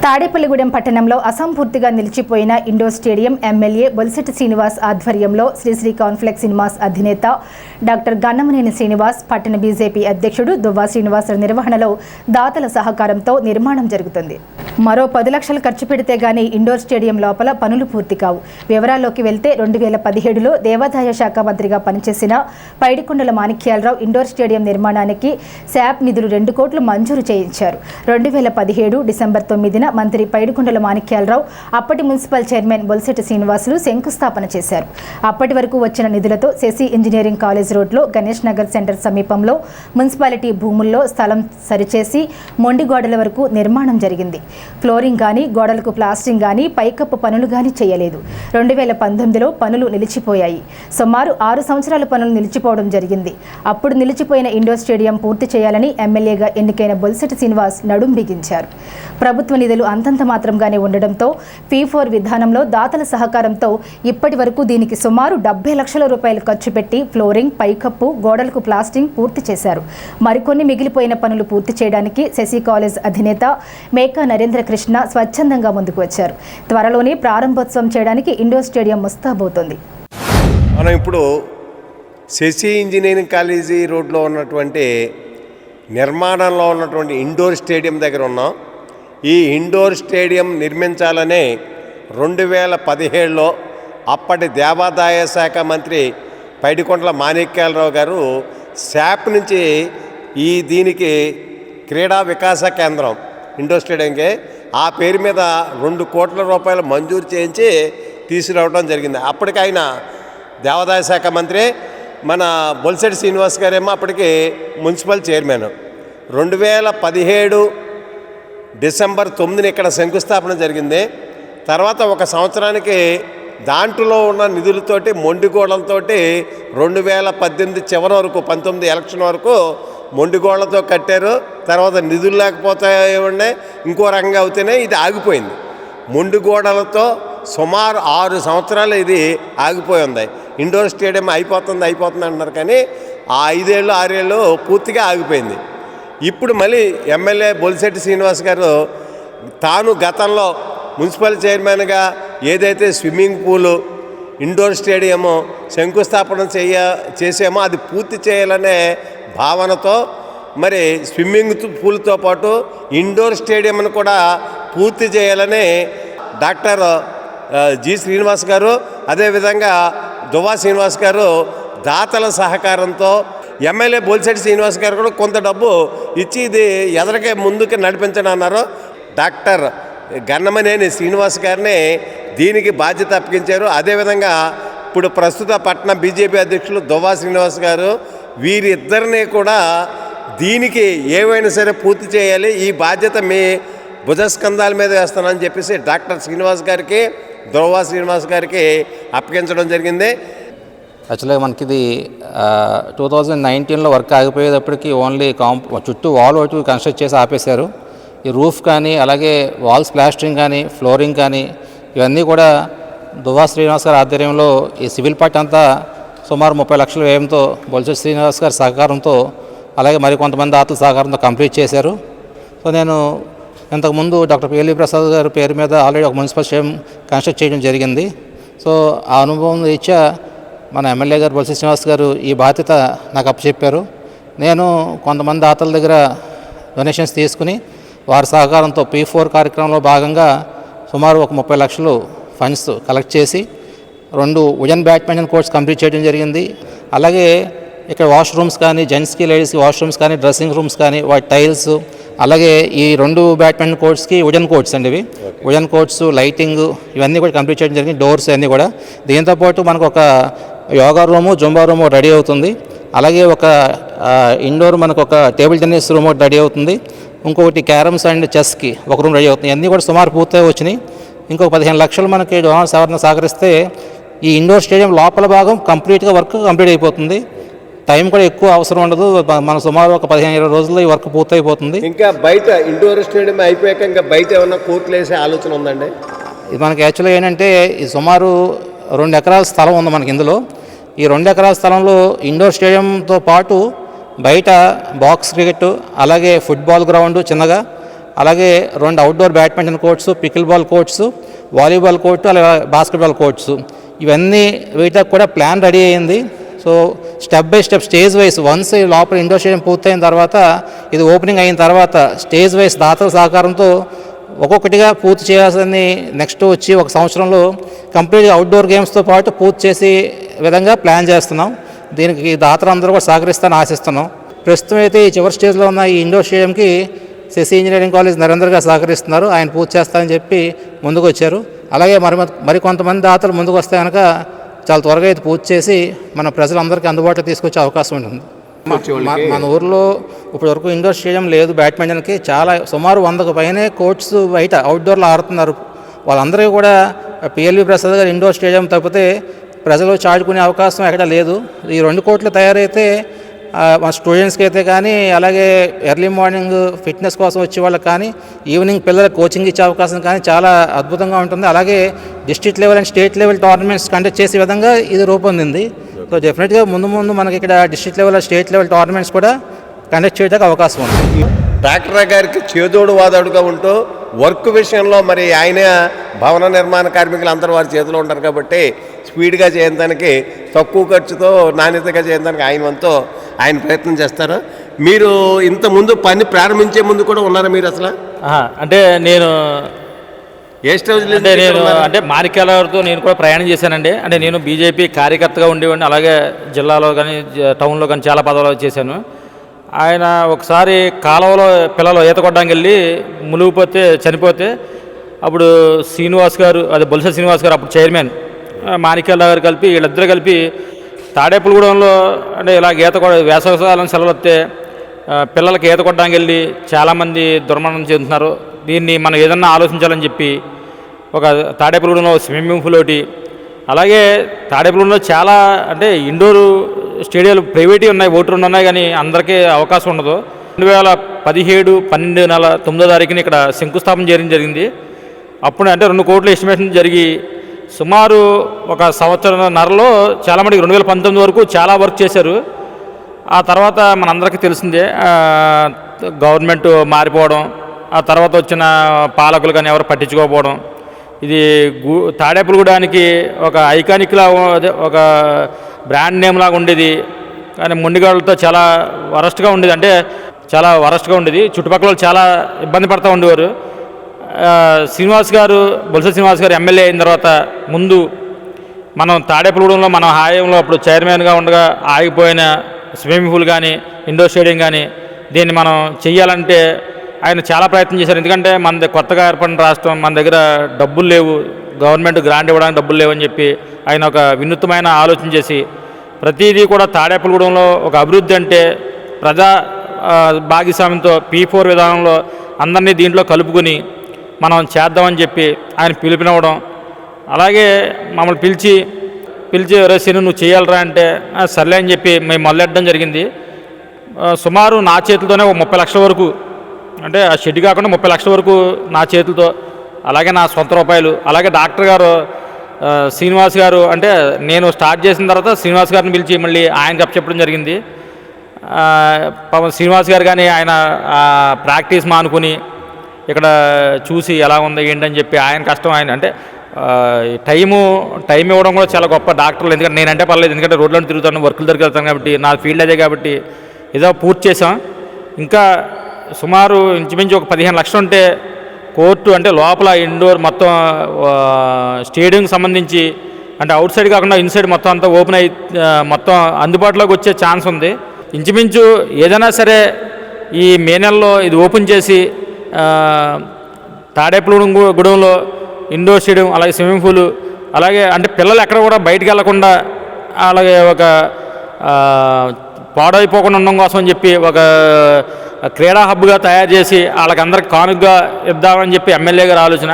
తాడేపల్లిగూడెం పట్టణంలో అసంపూర్తిగా నిలిచిపోయిన indoor stadium MLA Bolisetti Srinivas ఆధ్వర్యంలో శ్రీశ్రీ కాన్ఫ్లెక్స్ సినిమాస్ అధినేత డాక్టర్ గన్నమనేని శ్రీనివాస్, పట్టణ బీజేపీ అధ్యక్షుడు దువ్వా శ్రీనివాసుల నిర్వహణలో దాతల సహకారంతో నిర్మాణం జరుగుతుంది. మరో 10 లక్షలు ఖర్చు పెడితే గానీ ఇండోర్ స్టేడియం లోపల పనులు పూర్తి కావు. వివరాల్లోకి వెళ్తే 2017లో దేవాదాయ శాఖ మంత్రిగా పనిచేసిన పైడికొండల మాణిక్యాలరావు ఇండోర్ స్టేడియం నిర్మాణానికి శాప్ నిధులు 2 కోట్లు మంజూరు చేయించారు. 2017 డిసెంబర్ 9న మంత్రి పైడికొండల మాణిక్యాలరావు అప్పటి మున్సిపల్ చైర్మన్ బొలిశెట్టి శ్రీనివాసులు శంకుస్థాపన చేశారు. అప్పటి వరకు వచ్చిన నిధులతో శశి ఇంజనీరింగ్ కాలేజ్ రోడ్లో గణేష్ నగర్ సెంటర్ సమీపంలో మున్సిపాలిటీ భూముల్లో స్థలం సరిచేసి మొండి గోడల వరకు నిర్మాణం జరిగింది. ఫ్లోరింగ్ కానీ, గోడలకు ప్లాస్టింగ్ కానీ, పైకప్పు పనులు కానీ చేయలేదు. 2019లో పనులు నిలిచిపోయాయి. సుమారు 6 సంవత్సరాల పనులు నిలిచిపోవడం జరిగింది. అప్పుడు నిలిచిపోయిన ఇండోర్ స్టేడియం పూర్తి చేయాలని ఎమ్మెల్యేగా ఎన్నికైన బొలిశెట్టి శ్రీనివాస్ నడుం బిగించారు. ప్రభుత్వ నిధులు అంతంత మాత్రంగానే ఉండడంతో P4 విధానంలో దాతల సహకారంతో ఇప్పటి వరకు దీనికి సుమారు 70 లక్షల రూపాయలు ఖర్చు పెట్టి ఫ్లోరింగ్, పైకప్పు, గోడలకు ప్లాస్టింగ్ పూర్తి చేశారు. మరికొన్ని మిగిలిపోయిన పనులు పూర్తి చేయడానికి శశి కాలేజ్ అధినేత మేకా నరేంద్ర కృష్ణ స్వచ్ఛందంగా ముందుకు వచ్చారు. త్వరలోనే ప్రారంభోత్సవం చేయడానికి ఇండోర్ స్టేడియం ముస్తాబవుతోంది. మనం ఇప్పుడు శశి ఇంజనీరింగ్ కాలేజీ రోడ్లో ఉన్నటువంటి నిర్మాణంలో ఉన్నటువంటి ఇండోర్ స్టేడియం దగ్గర ఉన్నాం. ఈ ఇండోర్ స్టేడియం నిర్మించాలనే 2017లో అప్పటి దేవాదాయ శాఖ మంత్రి పైడికొండల మాణిక్యాలరావు గారు శాప్ నుంచి దీనికి క్రీడా వికాస కేంద్రం ఇండోర్ స్టేడియంకి ఆ పేరు మీద 2 కోట్ల రూపాయలు మంజూరు చేయించి తీసుకురావడం జరిగింది. అప్పటికి ఆయన దేవాదాయ శాఖ మంత్రి, మన బొలిశెట్టి శ్రీనివాస్ గారేమో అప్పటికి మున్సిపల్ చైర్మన్. 2017 డిసెంబర్ 9న ఇక్కడ శంకుస్థాపన జరిగింది. తర్వాత 1 సంవత్సరానికి దాంట్లో ఉన్న నిధులతోటి, మొండిగోడలతోటి 2018 చివరి వరకు, 19 ఎలక్షన్ వరకు మొండిగోడలతో కట్టారు. తర్వాత నిధులు లేకపోతే ఏమన్నా ఇంకో రకంగా అవుతేనే ఇది ఆగిపోయింది. మొండిగోడలతో సుమారు 6 సంవత్సరాలు ఇది ఆగిపోయి ఉంది. ఇండోర్ స్టేడియం అయిపోతుంది అంటున్నారు, కానీ ఆ 5 ఏళ్ళు 6 ఏళ్ళు పూర్తిగా ఆగిపోయింది. ఇప్పుడు మళ్ళీ ఎమ్మెల్యే బొలిశెట్టి శ్రీనివాస్ గారు తాను గతంలో మున్సిపల్ చైర్మన్గా ఏదైతే స్విమ్మింగ్ పూలు, ఇండోర్ స్టేడియము శంకుస్థాపన చేసామో అది పూర్తి చేయాలనే భావనతో మరి స్విమ్మింగ్ పూల్తో పాటు ఇండోర్ స్టేడియంను కూడా పూర్తి చేయాలని డాక్టర్ జి శ్రీనివాస్ గారు, అదేవిధంగా దువ్వా శ్రీనివాస్ గారు దాతల సహకారంతో ఎమ్మెల్యే బొలిశెట్టి శ్రీనివాస్ గారు కూడా కొంత డబ్బు ఇచ్చి ఇది ఎదరికే ముందుకు నడిపించడం అన్నారు. డాక్టర్ గన్నమనేని శ్రీనివాస్ గారిని దీనికి బాధ్యత అప్పగించారు. అదేవిధంగా ఇప్పుడు ప్రస్తుత పట్టణ బీజేపీ అధ్యక్షులు దువ్వా శ్రీనివాస్ గారు, వీరిద్దరినీ కూడా దీనికి ఏమైనా సరే పూర్తి చేయాలి, ఈ బాధ్యత మీ భుజస్కంధాల మీద వేస్తానని చెప్పేసి డాక్టర్ శ్రీనివాస్ గారికి, దువ్వా శ్రీనివాస్ గారికి అప్పగించడం జరిగింది. యాక్చువల్గా మనకి ఇది 2019లో వర్క్ ఆగిపోయేటప్పటికి ఓన్లీ చుట్టూ వాల్ ఒకటి కన్స్ట్రక్ట్ చేసి ఆపేశారు. ఈ రూఫ్ కానీ, అలాగే వాల్స్ ప్లాస్టరింగ్ కానీ, ఫ్లోరింగ్ కానీ ఇవన్నీ కూడా దువ్వా శ్రీనివాస్ గారి ఆధ్వర్యంలో ఈ సివిల్ పార్ట్ అంతా సుమారు 30 లక్షల వ్యయంతో బొలిశెట్టి శ్రీనివాస్ గారి సహకారంతో, అలాగే మరికొంతమంది దాతల సహకారంతో కంప్లీట్ చేశారు. సో నేను ఇంతకుముందు డాక్టర్ పిఎల్వి ప్రసాద్ గారి పేరు మీద ఆల్రెడీ ఒక మున్సిపల్ స్టేడియం కన్స్ట్రక్ట్ చేయడం జరిగింది. సో ఆ అనుభవం రీత్యా మన ఎమ్మెల్యే గారు బొలిశెట్టి శ్రీనివాస్ గారు ఈ బాధ్యత నాకు అప్పచెప్పారు. నేను కొంతమంది దాతల దగ్గర డొనేషన్స్ తీసుకుని వారి సహకారంతో P4 కార్యక్రమంలో భాగంగా సుమారు ఒక 30 లక్షలు ఫండ్స్ కలెక్ట్ చేసి 2 వుడెన్ బ్యాడ్మింటన్ కోర్ట్స్ కంప్లీట్ చేయడం జరిగింది. అలాగే ఇక్కడ వాష్రూమ్స్ కానీ, జెంట్స్కి లేడీస్కి వాష్రూమ్స్ కానీ, డ్రెస్సింగ్ రూమ్స్ కానీ, వాటి టైల్స్, అలాగే ఈ 2 బ్యాడ్మింటన్ కోర్ట్స్కి వుడెన్ కోర్ట్స్ అండి, ఇవి వుడెన్ కోర్ట్స్, లైటింగ్ ఇవన్నీ కూడా కంప్లీట్ చేయడం జరిగింది. డోర్స్ అన్నీ కూడా. దీంతోపాటు మనకు ఒక yoga room, Zumba room ready అవుతుంది. అలాగే ఒక ఇండోర్ మనకు ఒక టేబుల్ టెన్నిస్ రూమ్ ఒకటి రెడీ అవుతుంది. ఇంకొకటి క్యారమ్స్ అండ్ చెస్కి ఒక రూమ్ రెడీ అవుతుంది. అన్నీ కూడా సుమారు పూర్తి వచ్చినాయి. ఇంకొక 15 లక్షలు మనకి డోనర్స్ ఎవరైనా సహకరిస్తే ఈ ఇండోర్ స్టేడియం లోపల భాగం కంప్లీట్గా వర్క్ కంప్లీట్ అయిపోతుంది. టైం కూడా ఎక్కువ అవసరం ఉండదు. మన సుమారు ఒక 15-20 రోజుల్లో ఈ వర్క్ పూర్తి అయిపోతుంది. ఇంకా బయట ఇండోర్ స్టేడియం అయిపోయాక ఇంకా బయట ఏమన్నా కోర్టులు వేసే ఆలోచన ఉందండి? ఇది మనకి యాక్చువల్గా ఏంటంటే ఈ సుమారు 2 ఎకరాల స్థలం ఉంది మనకి. ఇందులో ఈ 2 ఎకరాల స్థలంలో ఇండోర్ స్టేడియంతో పాటు బయట బాక్స్ క్రికెట్, అలాగే ఫుట్బాల్ గ్రౌండ్ చిన్నగా, అలాగే 2 outdoor badminton courts, pickle ball courts, volleyball court, అలాగే బాస్కెట్బాల్ కోర్ట్స్, ఇవన్నీ వీటికి కూడా ప్లాన్ రెడీ అయ్యింది. So step by step, stage wise, once లోపల ఇండోర్ స్టేడియం పూర్తయిన తర్వాత, ఇది ఓపెనింగ్ అయిన తర్వాత స్టేజ్ వైజ్ దాతల సహకారంతో ఒక్కొక్కటిగా పూర్తి చేయాల్సింది. నెక్స్ట్ వచ్చి 1 సంవత్సరంలో కంప్లీట్గా అవుట్డోర్ గేమ్స్తో పాటు పూర్తి చేసే విధంగా ప్లాన్ చేస్తున్నాం. దీనికి దాతలందరూ కూడా సహకరిస్తారని ఆశిస్తున్నాం. ప్రస్తుతం అయితే ఈ చివరి స్టేజ్లో ఉన్న ఈ ఇండోర్ స్టేడియంకి శశి ఇంజనీరింగ్ కాలేజ్ నరేంద్రగా సహకరిస్తున్నారు. ఆయన పూర్తి చేస్తారని చెప్పి ముందుకు వచ్చారు. అలాగే మరి కొంతమంది దాతలు ముందుకు వస్తే కనుక చాలా త్వరగా అయితే పూర్తి చేసి మన ప్రజలందరికీ అందుబాటులో తీసుకొచ్చే అవకాశం ఉంటుంది. మన ఊర్లో ఇప్పటి వరకు ఇండోర్ స్టేడియం లేదు బ్యాడ్మింటన్కి. సుమారు 100కు పైనే కోర్ట్స్ బయట అవుట్డోర్లో ఆడుతున్నారు. వాళ్ళందరికీ కూడా పిఎల్వి ప్రసాద్ గారు ఇండోర్ స్టేడియం తప్పితే ప్రజలు ఆడుకునే అవకాశం ఎక్కడ లేదు. ఈ 2 కోట్లు తయారైతే మన స్టూడెంట్స్కి అయితే కానీ, అలాగే ఎర్లీ మార్నింగ్ ఫిట్నెస్ కోసం వచ్చే వాళ్ళకి కానీ, ఈవినింగ్ పిల్లలకు కోచింగ్ ఇచ్చే అవకాశం కానీ చాలా అద్భుతంగా ఉంటుంది. అలాగే district level and state level tournaments conduct చేసే విధంగా ఇది రూపొందింది. సో డెఫినెట్గా ముందు మనకి ఇక్కడ district level, state level tournaments కూడా కండక్ట్ చేయడానికి అవకాశం ఉంది. డాక్టర్ గారికి చేదోడు వాదోడుగా ఉంటూ వర్క్ విషయంలో మరి ఆయన భవన నిర్మాణ కార్మికులు అందరూ వారి చేతిలో ఉంటారు కాబట్టి స్పీడ్గా చేయడానికి, తక్కువ ఖర్చుతో నాణ్యతగా చేయడానికి ఆయన ప్రయత్నం చేస్తారు. మీరు ఇంత ముందు పని ప్రారంభించే ముందు కూడా ఉన్నారా మీరు అసలు? అంటే నేను ఏ స్టేజ్ అంటే మాణిక్యాలతో నేను కూడా ప్రయాణం చేశానండి. అంటే నేను బీజేపీ కార్యకర్తగా ఉండేవాడిని. అలాగే జిల్లాలో కానీ టౌన్లో కానీ చాలా పదవులు చేశాను. ఆయన ఒకసారి కాలువలో పిల్లలు ఈత కొట్టడానికి వెళ్ళి మునిగిపోతే చనిపోతే, అప్పుడు శ్రీనివాస్ గారు, అదే బొలిస శ్రీనివాస్ గారు అప్పుడు చైర్మన్, మాణిక్యాల గారు కలిపి వీళ్ళిద్దరు కలిపి తాడేపులగూడెంలో అంటే ఇలా వేసవికాలం సెలవులు వస్తే పిల్లలకి ఈత కొట్టడానికి వెళ్ళి చాలామంది దుర్మరణం చెందుతున్నారు. దీన్ని మనం ఏదన్నా ఆలోచించాలని చెప్పి ఒక తాడేపులగూడెంలో స్విమ్మింగ్ పూల్ ఒకటి, అలాగే తాడేపులగూడెంలో చాలా అంటే ఇండోరు స్టేడియాలు ప్రైవేట్వి ఉన్నాయి, ఒకటి 2 ఉన్నాయి, కానీ అందరికీ అవకాశం ఉండదు. 2017/12/9 ఇక్కడ శంకుస్థాపన చేయడం జరిగింది. అప్పుడు అంటే 2 కోట్ల ఎస్టిమేషన్ జరిగి సుమారు 1 సంవత్సరంన్నరలో చాలామందికి 2019 వరకు చాలా వర్క్ చేశారు. ఆ తర్వాత మనందరికీ తెలిసిందే గవర్నమెంట్ మారిపోవడం, ఆ తర్వాత వచ్చిన పాలకులు కానీ ఎవరు పట్టించుకోకపోవడం. ఇది తాడేపులగూడానికి ఒక ఐకానిక్లా, ఒక బ్రాండ్ నేమ్ లాగా ఉండేది, కానీ మొండిగాళ్ళతో చాలా వరస్ట్గా ఉండేది. అంటే చాలా వరస్ట్గా ఉండేది. చుట్టుపక్కల చాలా ఇబ్బంది పడుతూ ఉండేవారు. శ్రీనివాస్ గారు, బొలిస శ్రీనివాస్ గారు ఎమ్మెల్యే అయిన తర్వాత ముందు మనం తాడేపులగూడెంలో మన హాయంలో అప్పుడు చైర్మన్గా ఉండగా ఆగిపోయిన స్విమ్మింగ్ పూల్ కానీ, ఇండోర్ స్టేడియం కానీ, దీన్ని మనం చెయ్యాలంటే ఆయన చాలా ప్రయత్నం చేశారు. ఎందుకంటే మన కొత్తగా ఏర్పడిన రాష్ట్రం, మన దగ్గర డబ్బులు లేవు, గవర్నమెంట్ గ్రాంట్ ఇవ్వడానికి డబ్బులు లేవని చెప్పి ఆయన ఒక వినూత్నమైన ఆలోచన చేసి ప్రతిదీ కూడా తాడేపులగూడెంలో ఒక అభివృద్ధి అంటే ప్రజా భాగస్వామ్యంతో P4 విధానంలో అందరినీ దీంట్లో కలుపుకొని మనం చేద్దామని చెప్పి ఆయన పిలుపునివ్వడం, అలాగే మమ్మల్ని పిలిచి శని నువ్వు చేయాలరా అంటే సర్లే అని చెప్పి మేము మొదలెట్టడం జరిగింది. సుమారు నా చేతులతోనే 30 లక్షల వరకు, అంటే ఆ షెడ్ కాకుండా 30 లక్షల వరకు నా చేతులతో, అలాగే నా సొంత రూపాయలు, అలాగే డాక్టర్ గారు శ్రీనివాస్ గారు, అంటే నేను స్టార్ట్ చేసిన తర్వాత శ్రీనివాస్ గారిని పిలిచి మళ్ళీ ఆయనకి చెప్పడం జరిగింది. శ్రీనివాస్ గారు కానీ ఆయన ప్రాక్టీస్ మానుకుని ఇక్కడ చూసి ఎలా ఉందో ఏంటని చెప్పి ఆయన కష్టం, ఆయన అంటే టైం ఇవ్వడం కూడా చాలా గొప్ప డాక్టర్లు. ఎందుకంటే నేనంటే పర్లేదు, ఎందుకంటే రోడ్లను తిరుగుతాను, వర్కులు దగ్గరికి వెళ్తాను కాబట్టి, నా ఫీల్డ్ అదే కాబట్టి ఏదో పూర్తి చేసాం. ఇంకా సుమారు ఇంచుమించు ఒక 15 లక్షలు ఉంటే కోర్టు, అంటే లోపల ఇండోర్ మొత్తం స్టేడియంకి సంబంధించి, అంటే అవుట్ సైడ్ కాకుండా ఇన్సైడ్ మొత్తం అంతా ఓపెన్ అయ్యి మొత్తం అందుబాటులోకి వచ్చే ఛాన్స్ ఉంది. ఇంచుమించు ఏదైనా సరే ఈ మే నెలలో ఇది ఓపెన్ చేసి తాడేపులగూడెంలో ఇండోర్ స్టేడియం, అలాగే స్విమ్మింగ్ పూలు, అలాగే అంటే పిల్లలు ఎక్కడ కూడా బయటికి వెళ్లకుండా, అలాగే ఒక పాడైపోకుండా ఉండడం కోసం అని చెప్పి ఒక క్రీడా హబ్గా తయారు చేసి వాళ్ళకందరికి కానుకగా ఇద్దామని చెప్పి ఎమ్మెల్యే గారి ఆలోచన.